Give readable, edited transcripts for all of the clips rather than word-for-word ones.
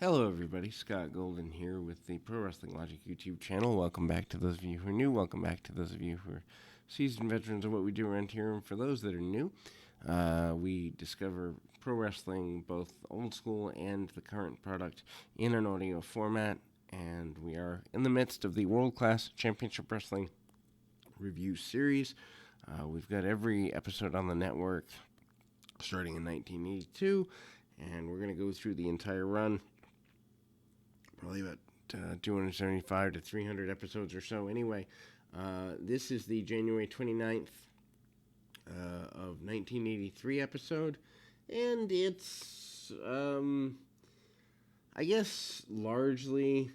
Hello, everybody. Scott Golden here with the Pro Wrestling Logic YouTube channel. Welcome back to those of you who are new. Welcome back to those of you who are seasoned veterans of what we do around here. And for those that are new, we discover pro wrestling, both old school and the current product, in an audio format. And we are in the midst of the World Class Championship Wrestling review series. We've got every episode on the network starting in 1982, and we're going to go through the entire run. Probably about 275 to 300 episodes or so. Anyway, this is the January 29th of 1983 episode, and it's, I guess, largely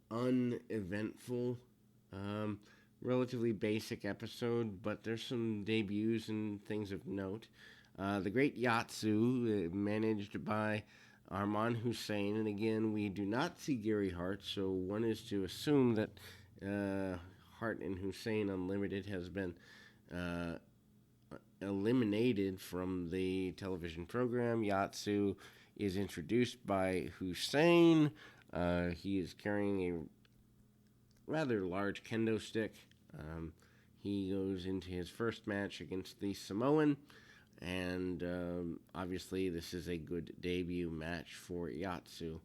uneventful. Relatively basic episode, but there's some debuts and things of note. The Great Yatsu, managed by Arman Hussein, and again, we do not see Gary Hart, so one is to assume that Hart and Hussein Unlimited has been eliminated from the television program. Yatsu is introduced by Hussein. He is carrying a rather large kendo stick. He goes into his first match against the Samoan, and obviously this is a good debut match for Yatsu.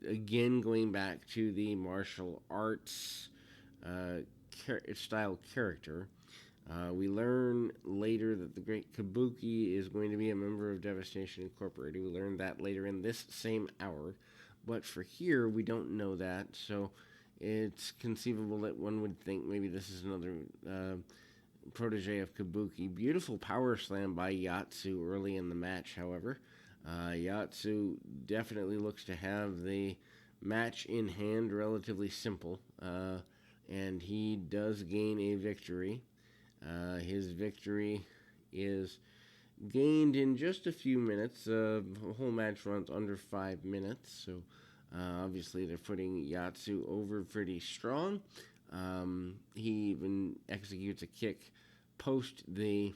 Again, going back to the martial arts style character, we learn later that the Great Kabuki is going to be a member of Devastation Incorporated. We learn that later in this same hour, but for here, we don't know that, so it's conceivable that one would think maybe this is another protege of Kabuki. Beautiful power slam by Yatsu early in the match, however. Yatsu definitely looks to have the match in hand, relatively simple, and he does gain a victory. His victory is gained in just a few minutes. The whole match runs under 5 minutes, so obviously they're putting Yatsu over pretty strong. He even executes a kick post the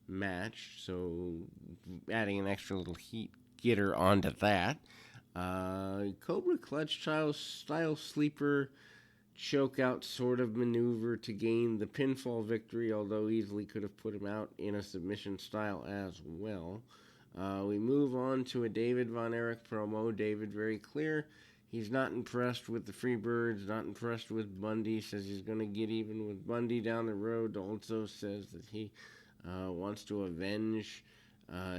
match, so adding an extra little heat getter onto that. Cobra Clutch style sleeper chokeout sort of maneuver to gain the pinfall victory, although easily could have put him out in a submission style as well. We move on to a David Von Erich promo. David very clear. He's not impressed with the Freebirds, not impressed with Bundy, says he's going to get even with Bundy down the road. Also says that he wants to avenge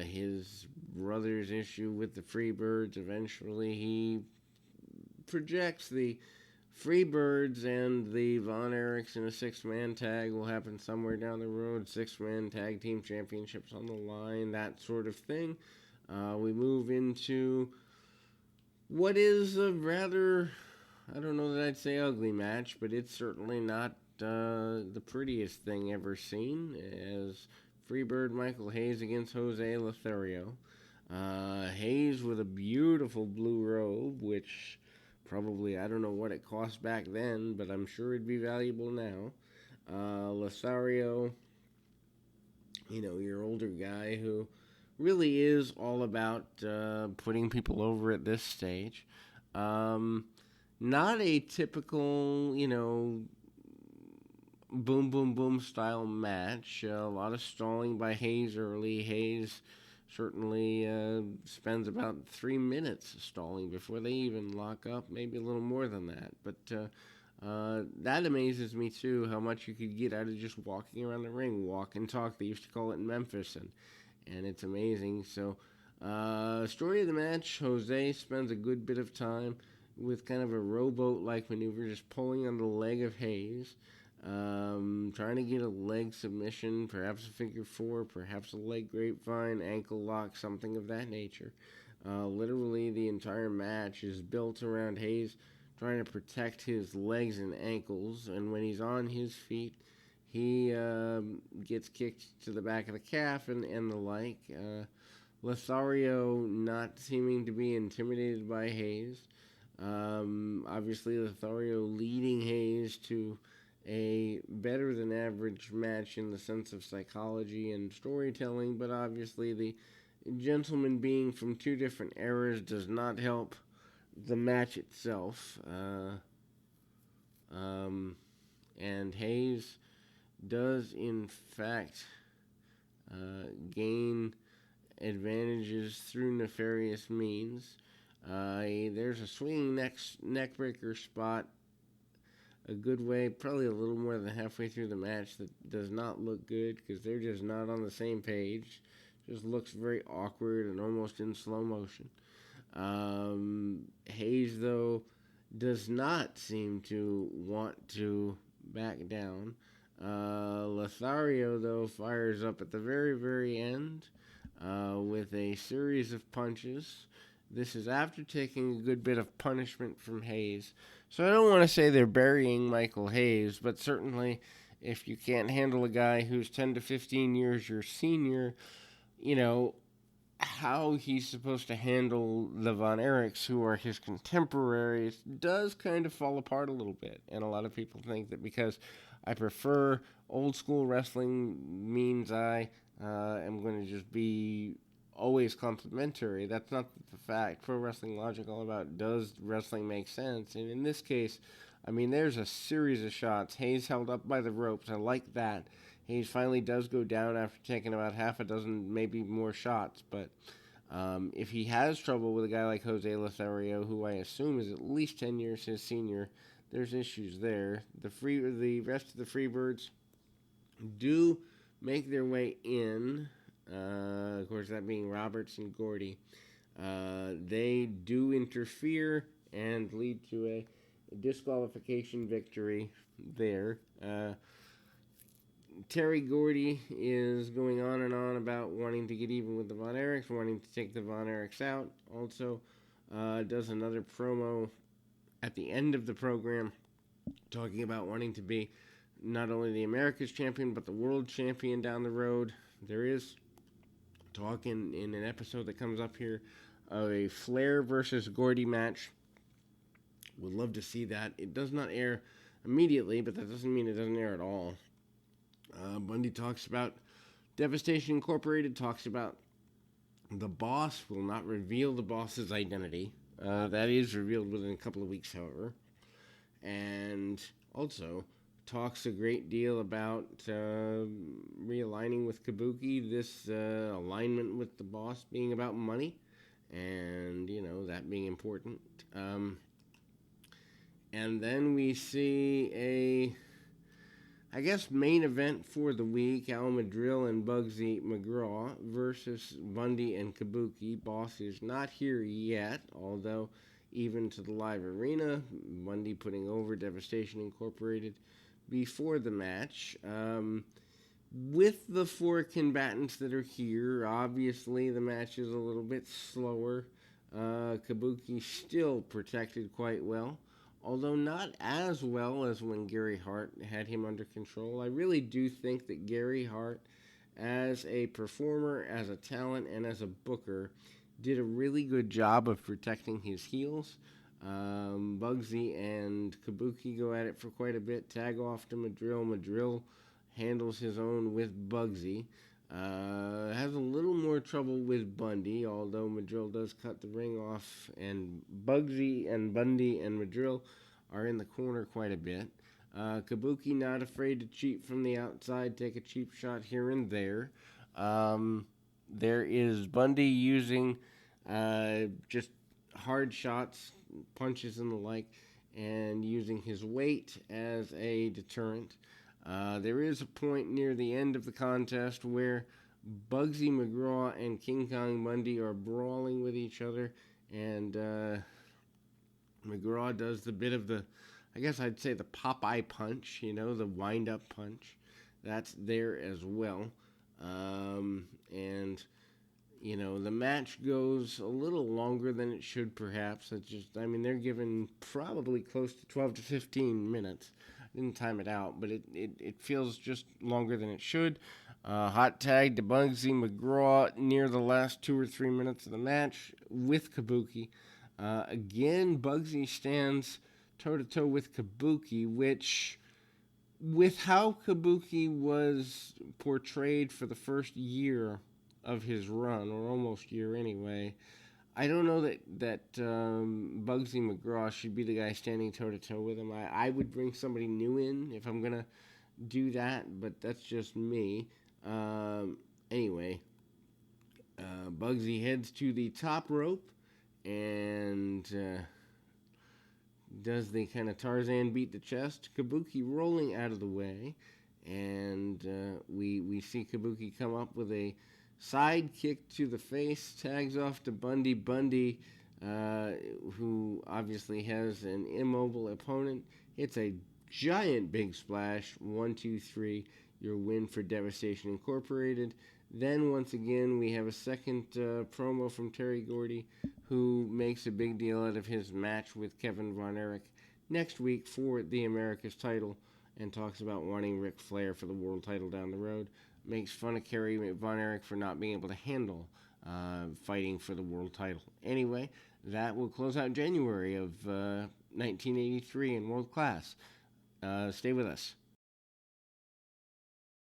his brother's issue with the Freebirds. Eventually, he projects the Freebirds and the Von Erichs in a six-man tag will happen somewhere down the road. Six-man tag team championships on the line, that sort of thing. We move into what is a rather, I don't know that I'd say ugly match, but it's certainly not the prettiest thing ever seen, as Freebird Michael Hayes against Jose Lothario. Hayes with a beautiful blue robe, which probably, I don't know what it cost back then, but I'm sure it'd be valuable now. Lothario, your older guy who really is all about putting people over at this stage. Not a typical, boom, boom, boom style match. A lot of stalling by Hayes early. Hayes certainly spends about 3 minutes stalling before they even lock up, maybe a little more than that. But that amazes me, too, how much you could get out of just walking around the ring, walk and talk. They used to call it in Memphis, and it's amazing. So, story of the match, Jose spends a good bit of time with kind of a rowboat-like maneuver, just pulling on the leg of Hayes, trying to get a leg submission, perhaps a figure four, perhaps a leg grapevine, ankle lock, something of that nature. Literally, the entire match is built around Hayes trying to protect his legs and ankles, and when he's on his feet, he gets kicked to the back of the calf and the like. Lothario not seeming to be intimidated by Hayes. Obviously, Lothario leading Hayes to a better than average match in the sense of psychology and storytelling, but obviously the gentleman being from two different eras does not help the match itself. And Hayes does, in fact, gain advantages through nefarious means. There's a swinging neck breaker spot a good way, probably a little more than halfway through the match, that does not look good because they're just not on the same page. Just looks very awkward and almost in slow motion. Hayes, though, does not seem to want to back down. Lothario, though, fires up at the very, very end with a series of punches. This is after taking a good bit of punishment from Hayes. So I don't want to say they're burying Michael Hayes, but certainly if you can't handle a guy who's 10 to 15 years your senior, how he's supposed to handle the Von Erichs, who are his contemporaries, does kind of fall apart a little bit. And a lot of people think that because I prefer old school wrestling means I am going to just be always complimentary. That's not the fact. Pro Wrestling Logic all about does wrestling make sense? And in this case, there's a series of shots. Hayes held up by the ropes. I like that. Hayes finally does go down after taking about half a dozen, maybe more shots. But if he has trouble with a guy like Jose Lothario, who I assume is at least 10 years his senior, there's issues there. The rest of the Freebirds do make their way in. Of course, that being Roberts and Gordy. They do interfere and lead to a disqualification victory there. Terry Gordy is going on and on about wanting to get even with the Von Erichs, wanting to take the Von Erichs out. Also, does another promo at the end of the program talking about wanting to be not only the America's champion, but the world champion down the road. There is talk in an episode that comes up here of a Flair versus Gordy match. Would love to see that. It does not air immediately, but that doesn't mean it doesn't air at all. Bundy talks about Devastation Incorporated, talks about the boss will not reveal the boss's identity. That is revealed within a couple of weeks, however. And also talks a great deal about realigning with Kabuki, this alignment with the boss being about money, and, that being important. And then we see main event for the week, Al Madrill and Bugsy McGraw versus Bundy and Kabuki. Boss is not here yet, although even to the live arena, Bundy putting over Devastation Incorporated before the match. With the four combatants that are here, obviously the match is a little bit slower. Kabuki still protected quite well, although not as well as when Gary Hart had him under control. I really do think that Gary Hart, as a performer, as a talent, and as a booker, did a really good job of protecting his heels. Bugsy and Kabuki go at it for quite a bit, tag off to Madrill. Madrill handles his own with Bugsy. Has a little more trouble with Bundy, although Madrill does cut the ring off, and Bugsy and Bundy and Madrill are in the corner quite a bit. Kabuki not afraid to cheat from the outside, take a cheap shot here and there. There is Bundy using just hard shots, punches and the like, and using his weight as a deterrent. There is a point near the end of the contest where Bugsy McGraw and King Kong Bundy are brawling with each other, and McGraw does the bit of the, I guess I'd say the Popeye punch, the wind-up punch. That's there as well. And the match goes a little longer than it should, perhaps. They're given probably close to 12 to 15 minutes. I didn't time it out, but it feels just longer than it should. Hot tag to Bugsy McGraw near the last 2 or 3 minutes of the match with Kabuki. Again, Bugsy stands toe-to-toe with Kabuki, which with how Kabuki was portrayed for the first year of his run, or almost year anyway, I don't know that Bugsy McGraw should be the guy standing toe to toe with him. I would bring somebody new in if I'm gonna do that, but that's just me. Anyway, Bugsy heads to the top rope and does the kind of Tarzan beat the chest. Kabuki rolling out of the way, and we see Kabuki come up with a side kick to the face, tags off to Bundy. Bundy, who obviously has an immobile opponent, hits a giant big splash. 1, 2, 3. Your win for Devastation Incorporated. Then once again we have a second promo from Terry Gordy, who makes a big deal out of his match with Kevin Von Erich next week for the America's title, and talks about wanting Ric Flair for the world title down the road. Makes fun of Kerry Von Erich for not being able to handle fighting for the world title. Anyway, that will close out January of 1983 in World Class. Stay with us.